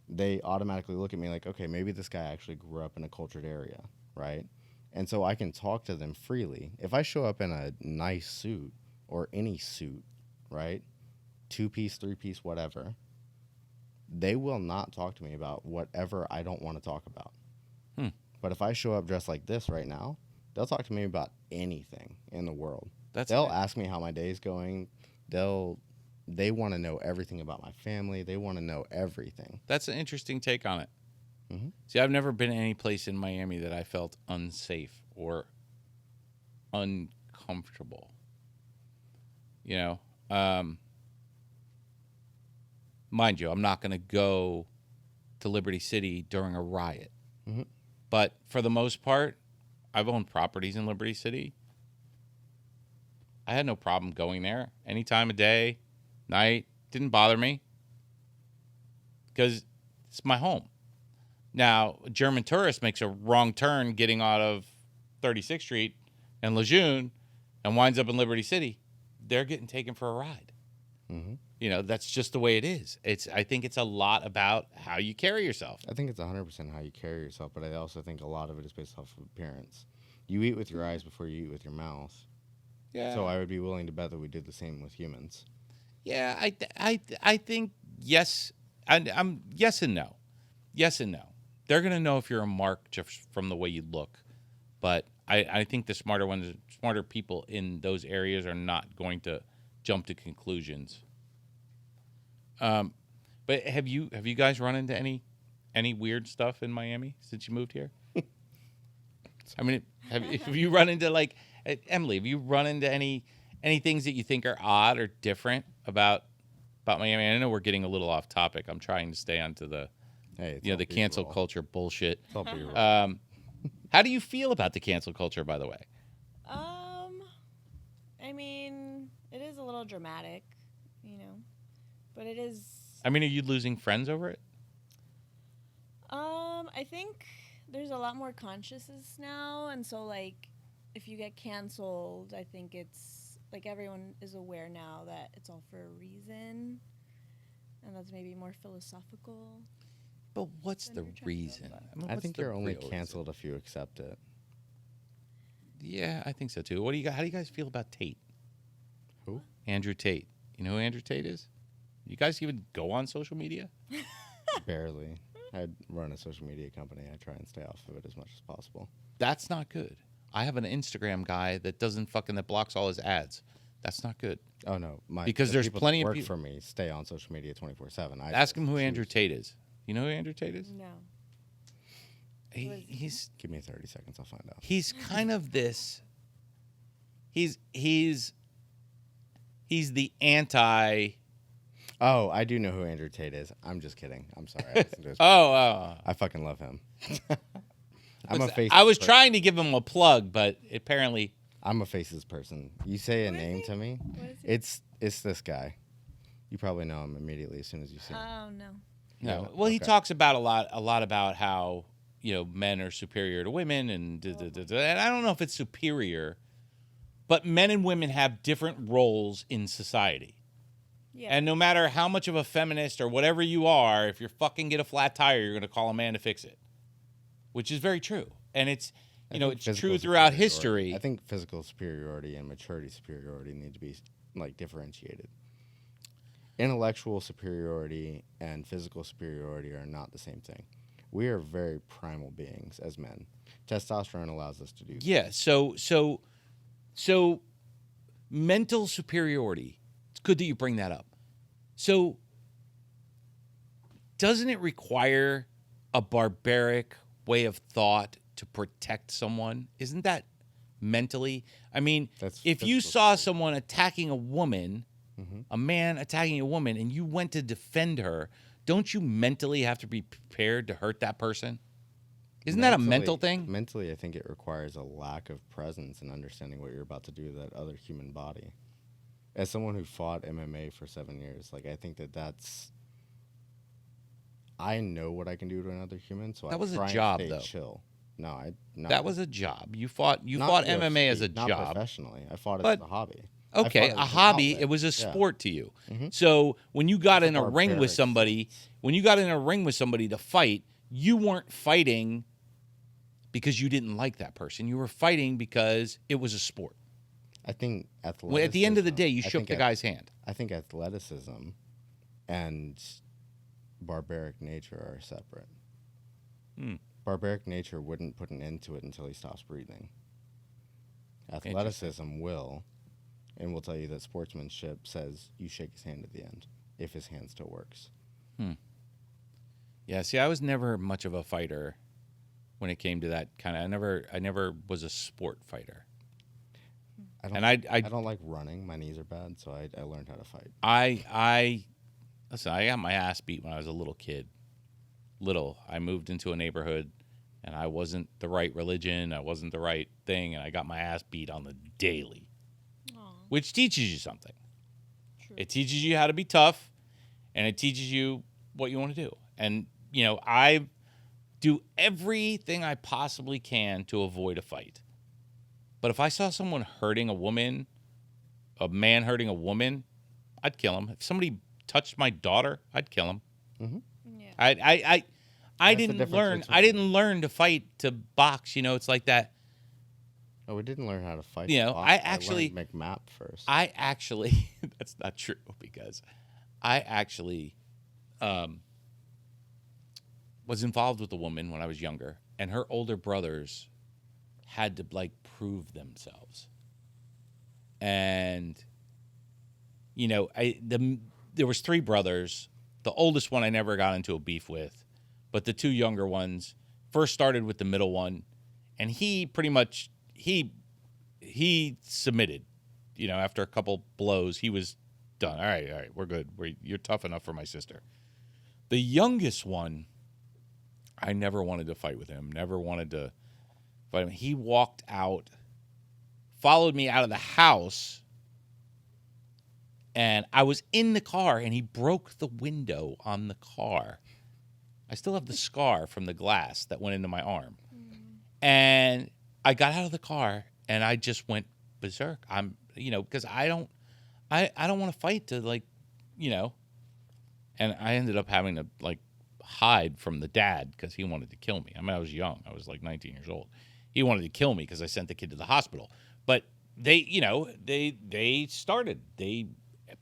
they automatically look at me like, okay, maybe this guy actually grew up in a cultured area, right? And so I can talk to them freely. If I show up in a nice suit or any suit, right, 2-piece, 3-piece, whatever, they will not talk to me about whatever I don't want to talk about. But if I show up dressed like this right now, they'll talk to me about anything in the world. They'll ask me how my day's going. They want to know everything about my family. They want to know everything. That's an interesting take on it. Mm-hmm. See, I've never been any place in Miami that I felt unsafe or uncomfortable. You know, mind you, I'm not going to go to Liberty City during a riot. Mm-hmm. But for the most part, I've owned properties in Liberty City. I had no problem going there any time of day, night. Didn't bother me because it's my home. Now, a German tourist makes a wrong turn getting out of 36th Street and Lejeune and winds up in Liberty City. They're getting taken for a ride. Mm-hmm. You know, that's just the way it is. I think it's a lot about how you carry yourself. I think it's 100% how you carry yourself, but I also think a lot of it is based off of appearance. You eat with your eyes before you eat with your mouth. Yeah. So I would be willing to bet that we did the same with humans. Yeah, I think yes. I'm yes and no. Yes and no. They're going to know if you're a mark just from the way you look. But I think the smarter people in those areas are not going to jump to conclusions. But have you guys run into any weird stuff in Miami since you moved here? I mean, have you run into like Emily? Have you run into any things that you think are odd or different about Miami? I know we're getting a little off topic. I'm trying to stay onto the the cancel culture bullshit. How do you feel about the cancel culture, by the way? I mean, it is a little dramatic, but it is. I mean, are you losing friends over it? I think there's a lot more consciousness now, and so like, if you get canceled, I think it's like everyone is aware now that it's all for a reason, and that's maybe more philosophical. But what's the reason? I think you're only canceled if you accept it. Yeah, I think so too. How do you guys feel about Tate? Who? Andrew Tate. You know who Andrew Tate is? You guys even go on social media? Barely. I run a social media company. I try and stay off of it as much as possible. That's not good. I have an Instagram guy that that blocks all his ads. That's not good. Oh no, because there's plenty of people for me stay on social media 24/7. Ask him who Andrew Tate is. You know who Andrew Tate is? No. He's give me 30 seconds. I'll find out. He's kind of this. He's the anti. Oh, I do know who Andrew Tate is. I'm just kidding. I'm sorry. I listened to his I fucking love him. I'm a face. I was trying to give him a plug, but apparently I'm a faces person. You say a name to me, It's this guy. You probably know him immediately as soon as you see him. Oh no. No. No? Well, he Okay. talks about a lot about how, men are superior to women and and I don't know if it's superior, but men and women have different roles in society. Yeah. And no matter how much of a feminist or whatever you are, if you fucking get a flat tire, you're going to call a man to fix it, which is very true. And it's, I think it's physical true throughout superiority- history. I think physical superiority and maturity superiority need to be like differentiated. Intellectual superiority and physical superiority are not the same thing. We are very primal beings as men. Testosterone allows us to do that. Yeah. So mental superiority. It's good that you bring that up. So doesn't it require a barbaric way of thought to protect someone? Isn't that mentally? I mean, That's if you physical saw superiority. someone attacking a woman, Mhm. a man attacking a woman, and you went to defend her, don't you mentally have to be prepared to hurt that person? Isn't that a mental thing? Mentally, I think it requires a lack of presence and understanding what you're about to do to that other human body. As someone who fought MMA for 7 years, like I think that's. I know what I can do to another human, so That I was a try job, and stay though. chill. No. That was a job. You fought Not MMA as a UFC, not job. professionally. I fought it But- as a hobby. Okay, I fought it a as an hobby. outlet. It was a Yeah. sport to you. Mhm. So when you got It's in a a ring with barbaric somebody, sense. when you got in a ring with somebody to fight, you weren't fighting because you didn't like that person. You were fighting because it was a sport. I think Well, at the end of the athleticism- day, you I shook think the guy's hand. I think athleticism and barbaric nature are separate. Hmm. Barbaric nature wouldn't put an end to it until he stops breathing. Athleticism will, and will tell you that sportsmanship says you shake his hand at the end if his hand still works. Yeah, see, I was never much of a fighter when it came to that kind of. I never was a sport fighter. I don't, And I don't like running. My knees are bad, so I learned how to fight. Listen, I got my ass beat when I was a little kid. I moved into a neighborhood and I wasn't the right religion, I wasn't the right thing, and I got my ass beat on the daily, Aw, which teaches you something. true. It teaches you how to be tough, and it teaches you what you want to do. And, I do everything I possibly can to avoid a fight. But if I saw someone hurting a man hurting a woman, I'd kill him. If somebody touched my daughter, I'd kill him. Yeah. I That's the didn't difference learn. I between- didn't learn to fight to box. It's like that. Oh, we didn't learn how to fight. You know, box. I learned actually- to make map first. I actually that's not true because I actually was involved with a woman when I was younger, and her older brothers had to prove themselves. And there was 3 brothers. The oldest one I never got into a beef with, but the 2 younger ones first started with the middle one, and he pretty much he submitted. After a couple blows, he was done. All right, we're good. You're tough enough for my sister. The youngest one, I never wanted to fight with him. Never wanted to fight him. He walked out, followed me out of the house, and I was in the car, and he broke the window on the car. I still have the scar from the glass that went into my arm. And I got out of the car, and I just went berserk. Because I don't want to fight to and I ended up having to hide from the dad because he wanted to kill me. I mean, I was young. I was 19 years old. He wanted to kill me because I sent the kid to the hospital. But they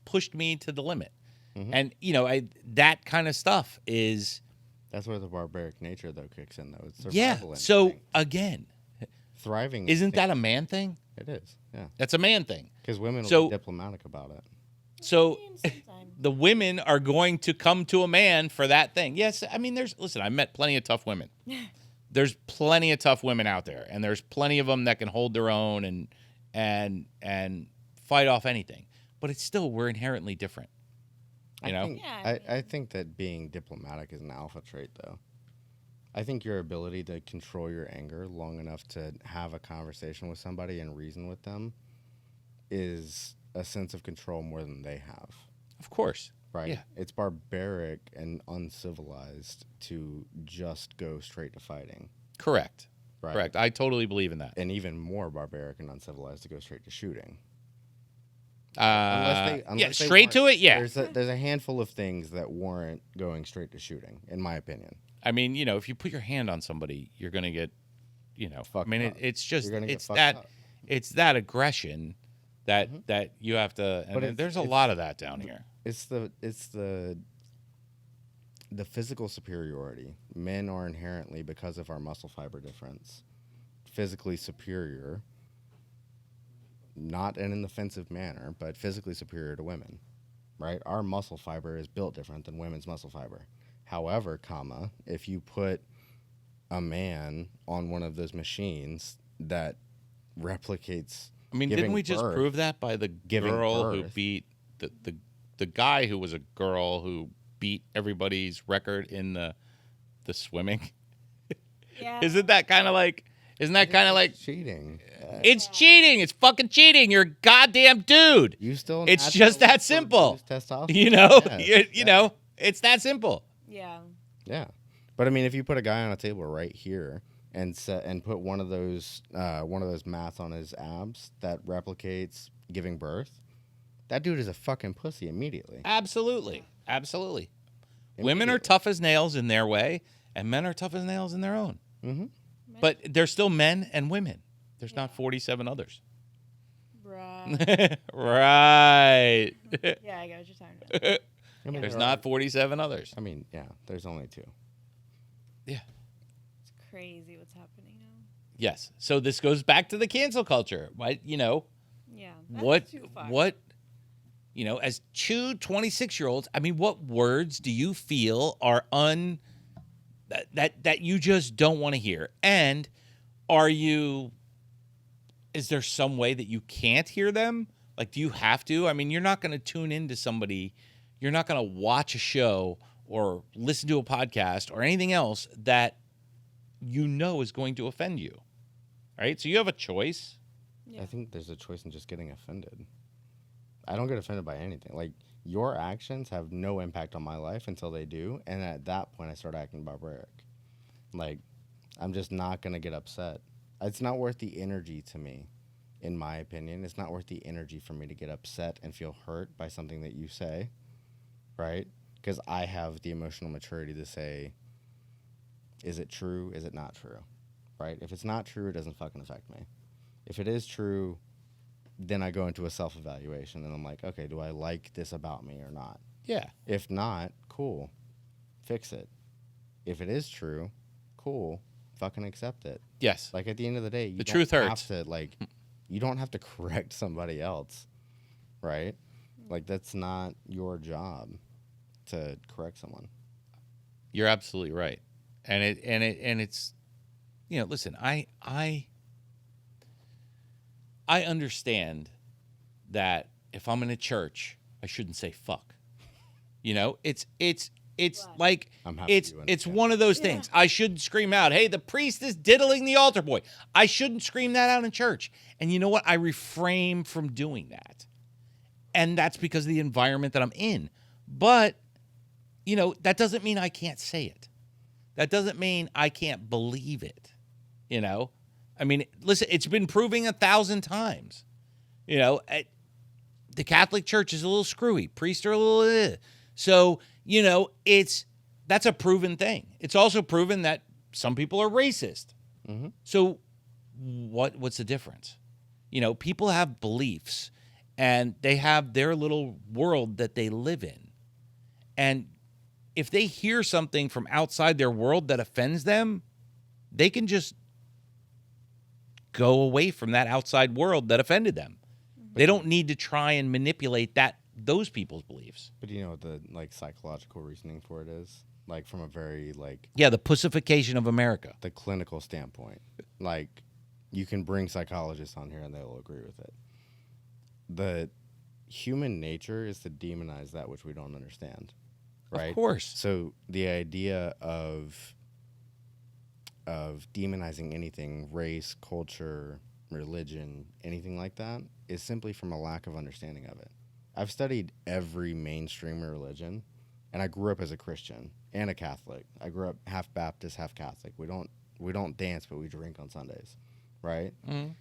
pushed me to the limit. Mhm. And, that kind of stuff is, That's where the barbaric nature, though, kicks in, though. It's yeah. survival So, instinct. again, Thriving. isn't that a instinct. man thing? It is, yeah. That's a man thing. Because women will So- be diplomatic about it. So Sometimes. the women are going to come to a man for that thing. Yes, I mean, I met plenty of tough women. There's plenty of tough women out there, and there's plenty of them that can hold their own and fight off anything. But it's still, we're inherently different. You know? Think, Yeah, I think that being diplomatic is an alpha trait, though. I think your ability to control your anger long enough to have a conversation with somebody and reason with them is a sense of control more than they have. Of course. Right? Yeah. It's barbaric and uncivilized to just go straight to fighting. Correct. Right? Correct. I totally believe in that. And even more barbaric and uncivilized to go straight to shooting. Yeah, Unless they straight to warrant- it. Yeah. There's a handful of things that warrant going straight to shooting, in my opinion. I mean, if you put your hand on somebody, you're gonna get, Fucked I mean, up. it's just You're gonna get it's fucked that up. it's that aggression that that you have to. But And there's a it's- lot of that down here. It's the physical superiority. Men are inherently, because of our muscle fiber difference, physically superior. Not in an offensive manner, but physically superior to women, right? Our muscle fiber is built different than women's muscle fiber. However, if you put a man on one of those machines that replicates, I mean, didn't we just prove that by the Giving girl who birth. beat the guy who was a girl who beat everybody's record in the swimming? Yeah. Isn't that kind of like cheating? it's cheating? It's fucking cheating. You're a goddamn dude. You still. It's naturally just that simple. produce testosterone. You know, it's that simple. Yeah. Yeah, but I mean, if you put a guy on a table right here and put one of those mats on his abs that replicates giving birth, that dude is a fucking pussy immediately. Absolutely. Women are tough as nails in their way, and men are tough as nails in their own. Mm-hmm. But there's still men and women. There's not 47 others. Right. Right. Yeah, I get what you're talking about. I mean, There's there not are- 47 others. I mean, yeah, there's only 2. Yeah. It's crazy what's happening now. Yes. So this goes back to the cancel culture, right? Yeah. That's too far. As two 26-year-olds, I mean, what words do you feel are that you just don't want to hear? And is there some way that you can't hear them? Like, do you have to? I mean, you're not going to tune into somebody. You're not going to watch a show or listen to a podcast or anything else that is going to offend you, right? So you have a choice. Yeah. I think there's a choice in just getting offended. I don't get offended by anything. Like, your actions have no impact on my life until they do, and at that point I start acting barbaric. Like, I'm just not going to get upset. It's not worth the energy to me, in my opinion. It's not worth the energy for me to get upset and feel hurt by something that you say, right? Because I have the emotional maturity to say, is it true? Is it not true? Right? If it's not true, it doesn't fucking affect me. If it is true, then I go into a self-evaluation, and I'm like, okay, do I like this about me or not? Yeah. If not, cool. Fix it. If it is true, cool. Fucking accept it. Yes. Like, at the end of the day, The truth hurts. You don't have to correct somebody else, right? Like, that's not your job to correct someone. You're absolutely right. And it's listen, I understand that if I'm in a church, I shouldn't say fuck. It's Right. like I'm happy it's you understand. one of those things. I shouldn't scream out, "Hey, the priest is diddling the altar boy." I shouldn't scream that out in church. And you know what? I refrain from doing that. And that's because of the environment that I'm in. But that doesn't mean I can't say it. That doesn't mean I can't believe it. I mean, listen, it's been proven 1,000 times. The Catholic Church is a little screwy. Priests are a little. So, that's a proven thing. It's also proven that some people are racist. Mm-hmm. So what's the difference? People have beliefs, and they have their little world that they live in. And if they hear something from outside their world that offends them, they can just go away from that outside world that offended them. They don't need to try and manipulate those people's beliefs. But do you know what the psychological reasoning for it is? Like, from a very Yeah, the pussification of America. the clinical standpoint. Like, you can bring psychologists on here and they will agree with it. The human nature is to demonize that which we don't understand. Right? Of course. So the idea of demonizing anything, race, culture, religion, anything like that, is simply from a lack of understanding of it. I've studied every mainstream religion, and I grew up as a Christian and a Catholic. I grew up half Baptist, half Catholic. We don't dance, but we drink on Sundays, right? Mm-hmm.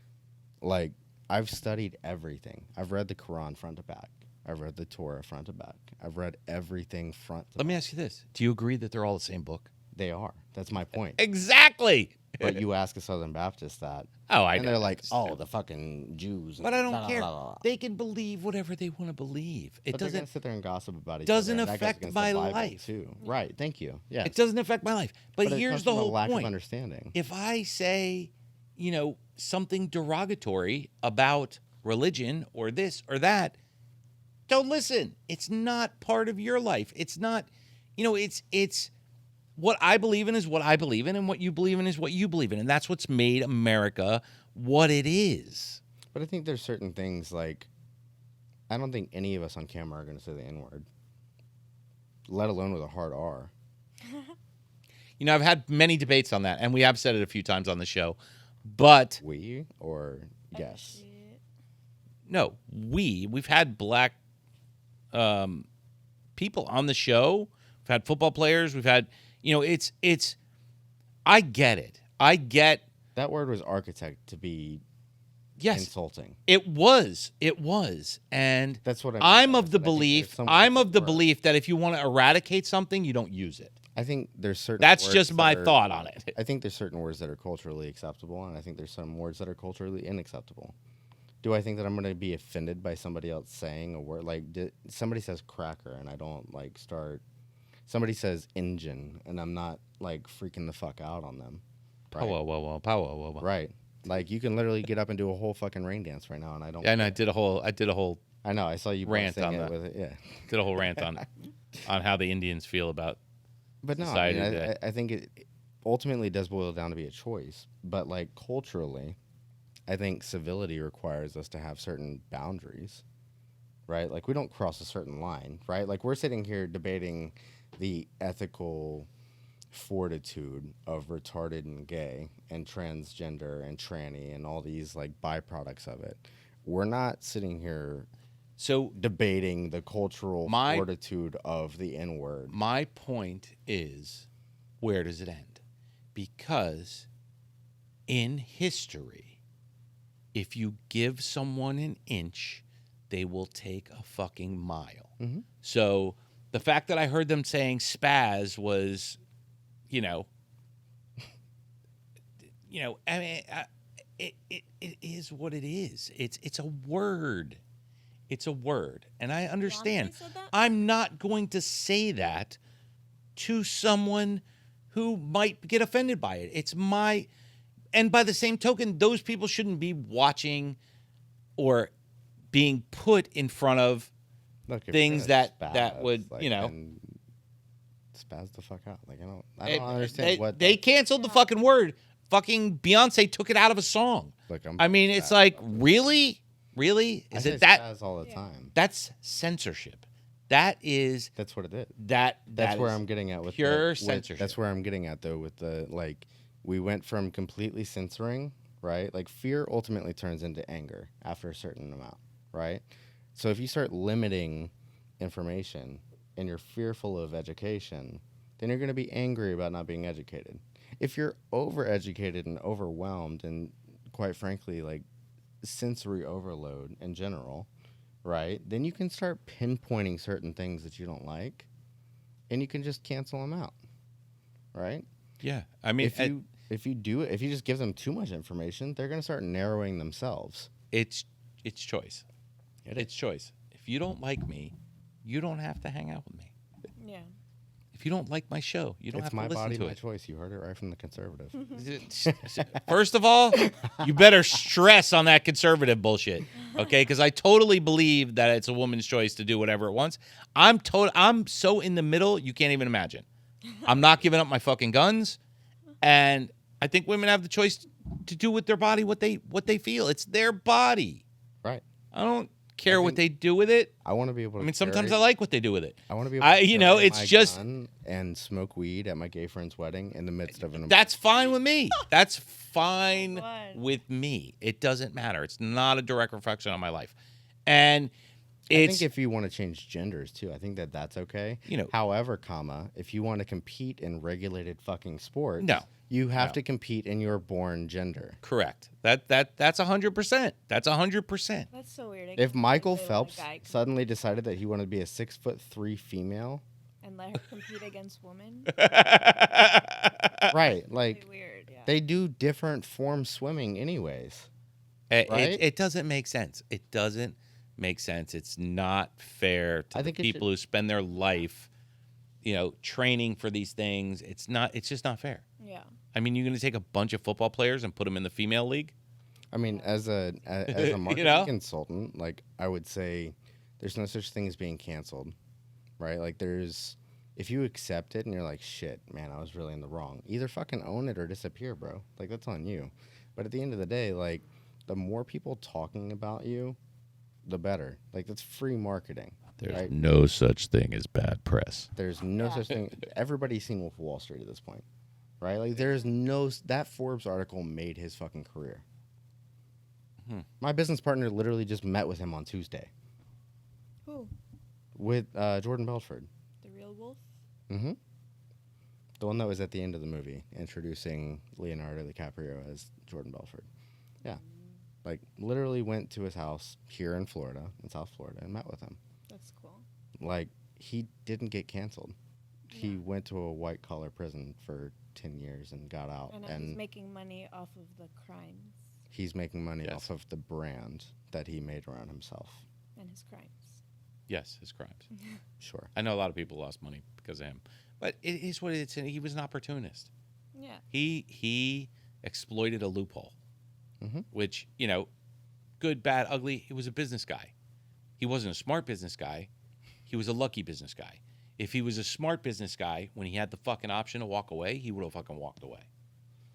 Like, I've studied everything. I've read the Quran front to back. I've read the Torah front to back. I've read everything front to back. Let me ask you this. Do you agree that they're all the same book? They are. That's my point. Exactly. But you ask a Southern Baptist that, Oh, I know. and they're like, "Oh, the fucking Jews." But I don't blah, blah, care. blah, blah, blah. They can believe whatever they want to believe. It But they're gonna doesn't sit there and gossip about each doesn't other. and that goes affect against my the Bible, life. too. Right. Thank you. Yes. It doesn't affect my life. But it here's comes the from a whole lack point. of understanding. If I say, something derogatory about religion or this or that, don't listen. It's not part of your life. It's not, it's what I believe in is what I believe in, and what you believe in is what you believe in. And that's what's made America what it is. But I think there's certain things like, I don't think any of us on camera are going to say the N-word, let alone with a hard R. I've had many debates on that, and we have said it a few times on the show. But We or yes? no, we've had black people on the show. We've had football players. We've had, it's. I get it. I get. That word was architect to be insulting. It was, and That's what I'm of the belief. I'm of the belief that if you want to eradicate something, you don't use it. I think there's certain. That's words just my that are- thought on it. I think there's certain words that are culturally acceptable, and I think there's some words that are culturally unacceptable. Do I think that I'm going to be offended by somebody else saying a word? Like, somebody says cracker, and I don't, start... Somebody says engine, and I'm not, freaking the fuck out on them. Right? Whoa. Right. Like, you can literally get up and do a whole fucking rain dance right now, and I don't... Yeah, and I did a whole I know, I saw you rant sing on it that. with it, yeah. Did a whole rant on how the Indians feel about But no, society I mean, today. I think it ultimately does boil down to be a choice. But culturally, I think civility requires us to have certain boundaries, right? Like, we don't cross a certain line, right? Like, we're sitting here debating the ethical fortitude of retarded and gay and transgender and tranny and all these byproducts of it. We're not sitting here debating the cultural fortitude of the N-word. My point is, where does it end? Because in history, if you give someone an inch, they will take a fucking mile. Mm-hmm. So the fact that I heard them saying spaz was, I mean, it is what it is. It's a word. It's a word. And I understand. Said that? I'm not going to say that to someone who might get offended by it. It's my... And by the same token, those people shouldn't be watching or being put in front of Look, if things you're that gonna would, then spaz the fuck out. I don't understand what they canceled the fucking word. Fucking Beyonce took it out of a song. Look, I mean, it's like, really? Really? I Is say it that? spaz all the time. That's censorship. That's what it is. That's where I'm getting at with pure censorship. That's where I'm getting at though with the we went from completely censoring, right? Like, fear ultimately turns into anger after a certain amount, right? So if you start limiting information and you're fearful of education, then you're going to be angry about not being educated. If you're overeducated and overwhelmed and, quite frankly, sensory overload in general, right, then you can start pinpointing certain things that you don't like, and you can just cancel them out, right? Yeah. I mean, if you just give them too much information, they're going to start narrowing themselves. It's choice. It's choice. If you don't like me, you don't have to hang out with me. Yeah. If you don't like my show, you don't have to listen to it. It's my body, my choice. You heard it right from the conservative. First of all, you better stress on that conservative bullshit, okay? Because I totally believe that it's a woman's choice to do whatever it wants. I'm so in the middle, you can't even imagine. I'm not giving up my fucking guns, and I think women have the choice to do with their body what they feel. It's their body. Right. I don't care what they do with it. I want to be able to. I mean, sometimes I like what they do with it. I want to be able to carry it's my just gun and smoke weed at my gay friend's wedding in the midst of an. That's fine with me. That's fine What? with me. It doesn't matter. It's not a direct reflection on my life. And I think if you want to change genders too, I think that's okay. You know, however, if you want to compete in regulated fucking sports, no, you have to compete in your born gender. Correct. That's 100%. That's 100%. That's so weird. If Michael Phelps suddenly decided that he wanted to be a 6'3" female and let her compete against women, right? Like really weird. Yeah. they do different form swimming, anyways. Right? It doesn't make sense. It doesn't make sense. It's not fair to the people who spend their life, training for these things. It's just not fair. Yeah. I mean, you're going to take a bunch of football players and put them in the female league? I mean, as a marketing consultant, like I would say, there's no such thing as being canceled, right? Like if you accept it and you're like, shit, man, I was really in the wrong. Either fucking own it or disappear, bro. Like that's on you. But at the end of the day, like the more people talking about you, the better. Like that's free marketing. There's no such thing as bad press. There's no such thing. Everybody's seen Wolf of Wall Street at this point, right? Like that Forbes article made his fucking career. My business partner literally just met with him on Tuesday. Who? With Jordan Belford. The real wolf? Mm-hmm. The one that was at the end of the movie, introducing Leonardo DiCaprio as Jordan Belford. Yeah. Like, literally went to his house here in Florida, in South Florida, and met with him. That's cool. Like, he didn't get canceled. Yeah. He went to a white-collar prison for 10 years and got out. And he's making money off of the crimes. He's making money off of the brand that he made around himself. And his crimes. Yes, his crimes. Sure. I know a lot of people lost money because of him. But it is what it is. He was an opportunist. Yeah. He exploited a loophole. Mm-hmm. Which, good, bad, ugly, he was a business guy. He wasn't a smart business guy. He was a lucky business guy. If he was a smart business guy, when he had the fucking option to walk away, he would have fucking walked away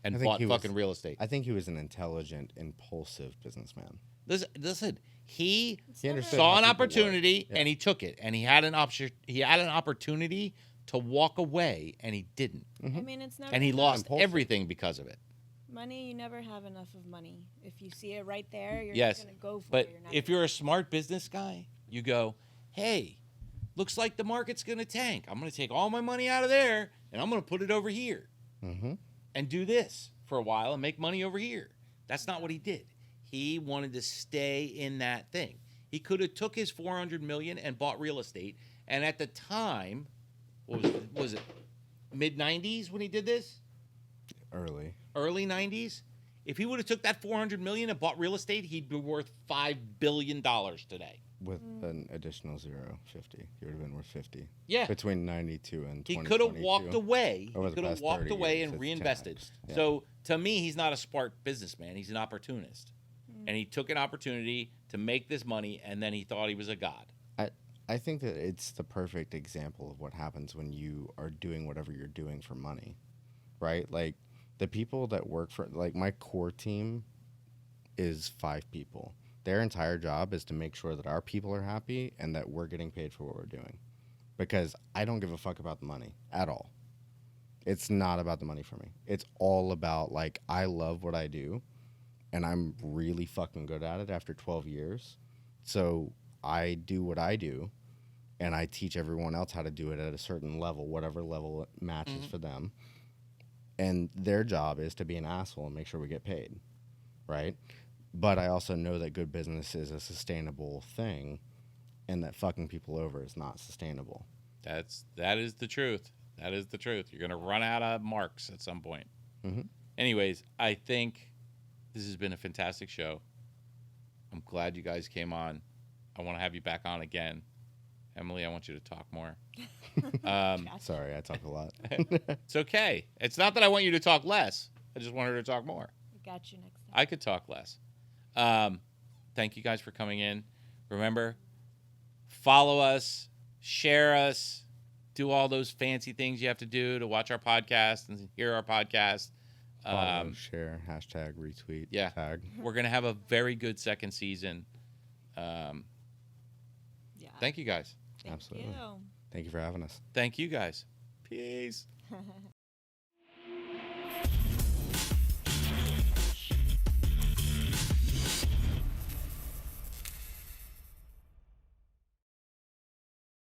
and bought fucking real estate. I think he was an intelligent, impulsive businessman. Listen, he understood saw how an people opportunity work. and he took it, and he had an opportunity to walk away, and he didn't. Mm-hmm. I mean, it's never. And he lost impulsive. everything because of it. Money, you never have enough of money. If you see it right there, you're Yes, just going to go for but it. if you're a smart business guy, you go, hey, looks like the market's going to tank. I'm going to take all my money out of there, and I'm going to put it over here and do this for a while and make money over here. That's not what he did. He wanted to stay in that thing. He could have took his $400 million and bought real estate. And at the time, what was it mid-90s when he did this? Early 90s. If he would have took that $400 million and bought real estate, he'd be worth $5 billion today. With an additional 50. He would have been worth 50. Yeah. Between 92 and He 2022. could have walked away. Over He the could have past walked 30 away years, and it's reinvested. 10x. Yeah. So to me, he's not a smart businessman. He's an opportunist. And he took an opportunity to make this money, and then he thought he was a god. I think that it's the perfect example of what happens when you are doing whatever you're doing for money, right? Like, the people that work for, like, my core team is 5 people. Their entire job is to make sure that our people are happy and that we're getting paid for what we're doing. Because I don't give a fuck about the money at all. It's not about the money for me. It's all about, like, I love what I do, and I'm really fucking good at it after 12 years. So I do what I do, and I teach everyone else how to do it at a certain level, whatever level it matches for them. And their job is to be an asshole and make sure we get paid, right? But I also know that good business is a sustainable thing, and that fucking people over is not sustainable. That is the truth. That is the truth. You're going to run out of marks at some point. Mm-hmm. Anyways, I think this has been a fantastic show. I'm glad you guys came on. I want to have you back on again. Emily, I want you to talk more. Sorry, I talk a lot. It's okay. It's not that I want you to talk less. I just want her to talk more. We got you next time. I could talk less. Thank you guys for coming in. Remember, follow us, share us, do all those fancy things you have to do to watch our podcast and hear our podcast. Follow, share, hashtag, retweet, yeah. tag. We're going to have a very good second season. Thank you guys. Thank Absolutely. you. Thank you for having us. Thank you guys. Peace.